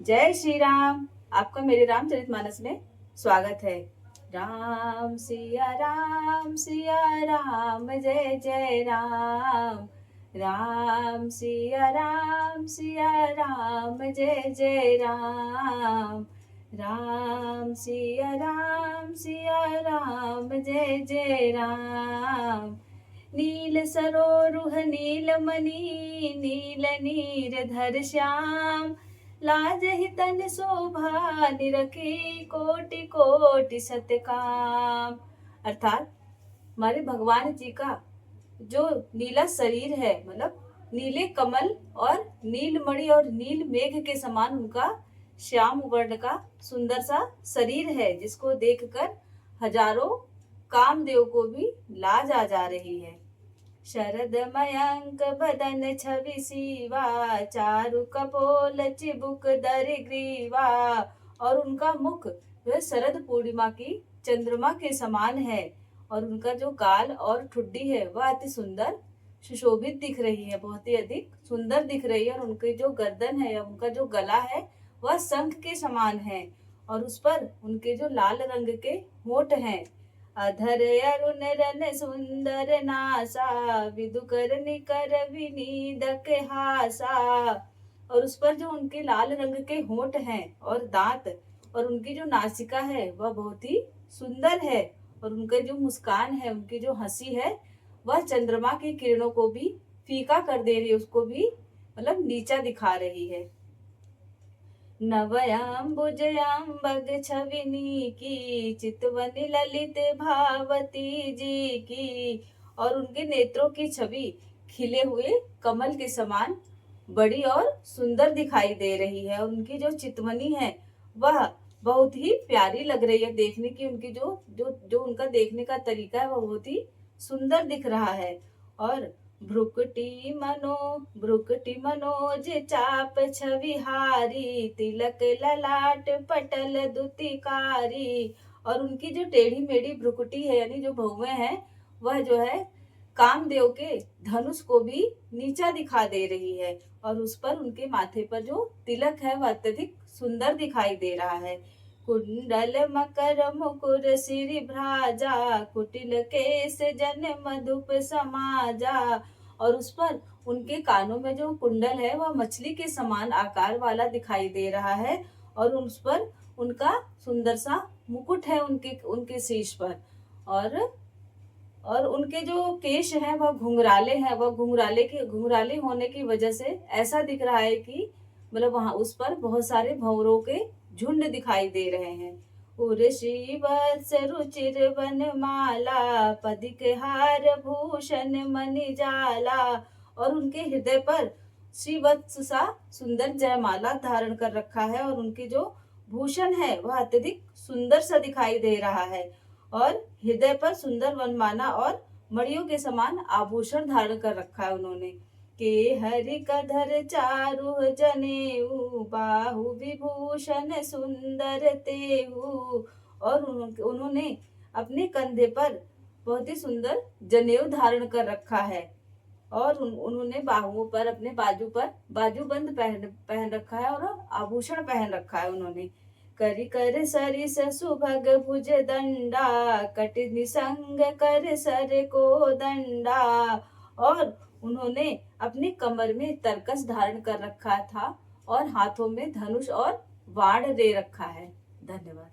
जय श्री राम। आपका मेरे रामचरितमानस में स्वागत है। राम सिया राम जय जय राम। राम सिया राम जय जय राम। राम सिया राम जय जय राम। नील सरोरुह नीलमणि नील नीरधर श्याम। लाज ही तन शोभा निरखी कोटि कोटि सतकाम। अर्थात हमारे भगवान जी का जो नीला शरीर है, मतलब नीले कमल और नीलमणि और नील मेघ के समान उनका श्याम वर्ण का सुंदर सा शरीर है, जिसको देखकर हजारों कामदेव को भी लाज आ जा रही है। शरद मयंक बदन छवि सीवा चारु कपोल चिबुक दर ग्रीवा। और उनका मुख वह शरद पूर्णिमा की चंद्रमा के समान है, और उनका जो गाल और ठुड्डी है वह अति सुंदर सुशोभित दिख रही है, बहुत ही अधिक सुंदर दिख रही है। और उनकी जो गर्दन है, उनका जो गला है वह शंख के समान है, और उस पर उनके जो लाल रंग के होंठ हैं। अधर अरुण रन सुंदर नासा विदुकर निकर विनीदक हासा। और उस पर जो उनके लाल रंग के होंठ हैं और दांत और उनकी जो नासिका है वह बहुत ही सुंदर है, और उनका जो मुस्कान है, उनकी जो हंसी है वह चंद्रमा की किरणों को भी फीका कर दे रही है, उसको भी मतलब नीचा दिखा रही है। नवयांबुजयांबग छविनी की चितवनी ललित भावती जी की। और उनके नेत्रों की छवि खिले हुए कमल के समान बड़ी और सुंदर दिखाई दे रही है, और उनकी जो चितवनी है वह बहुत ही प्यारी लग रही है देखने की। उनकी जो जो जो उनका देखने का तरीका है वह बहुत ही सुंदर दिख रहा है। और भ्रुकुटी मनोज चाप छविहारी तिलक ललाट पटल दुतिकारी। और उनकी जो टेढ़ी मेढ़ी भ्रुकुटी है, यानी जो भौवें हैं, वह जो है कामदेव के धनुष को भी नीचा दिखा दे रही है, और उस पर उनके माथे पर जो तिलक है वह अत्यधिक सुंदर दिखाई दे रहा है। कुंडल मकर मुकुर सिरि भ्राजा कुटिल केस जन मधुप समाजा। और उस पर उनके कानों में जो कुंडल है वह मछली के समान आकार वाला दिखाई दे रहा है, और उस पर उनका सुंदर सा मुकुट है उनके उनके शीश पर। और उनके जो केश हैं वह घुंघराले हैं, वह घुंघराले होने की वजह से ऐसा दिख रहा है कि मतलब वहां उस पर बहुत सारे भंवरों के झुंड दिखाई दे रहे हैं। उर्वशी वत्स रुचिर वनमाला पदिक हार भूषण मणि जाला। और उनके हृदय पर श्रीवत्स सा सुंदर जयमाला धारण कर रखा है, और उनके जो भूषण है वह अत्यधिक सुंदर सा दिखाई दे रहा है, और हृदय पर सुंदर वनमाला और मणियों के समान आभूषण धारण कर रखा है उन्होंने। के हरि कधर चारु जनेऊ बाहु विभूषण सुंदर तेहू। और उन्होंने अपने कंधे पर बहुत ही सुंदर जनेऊ धारण कर रखा है, और उन्होंने बाहुओं पर अपने बाजू पर बाजूबंद पहन पहन रखा है, और आभूषण पहन रखा है उन्होंने। करि कर सरिस सुभग भुज दंडा कटि निसंग कर सर को दंडा। और उन्होंने अपने कमर में तरकस धारण कर रखा था, और हाथों में धनुष और बाण ले रखा है। धन्यवाद।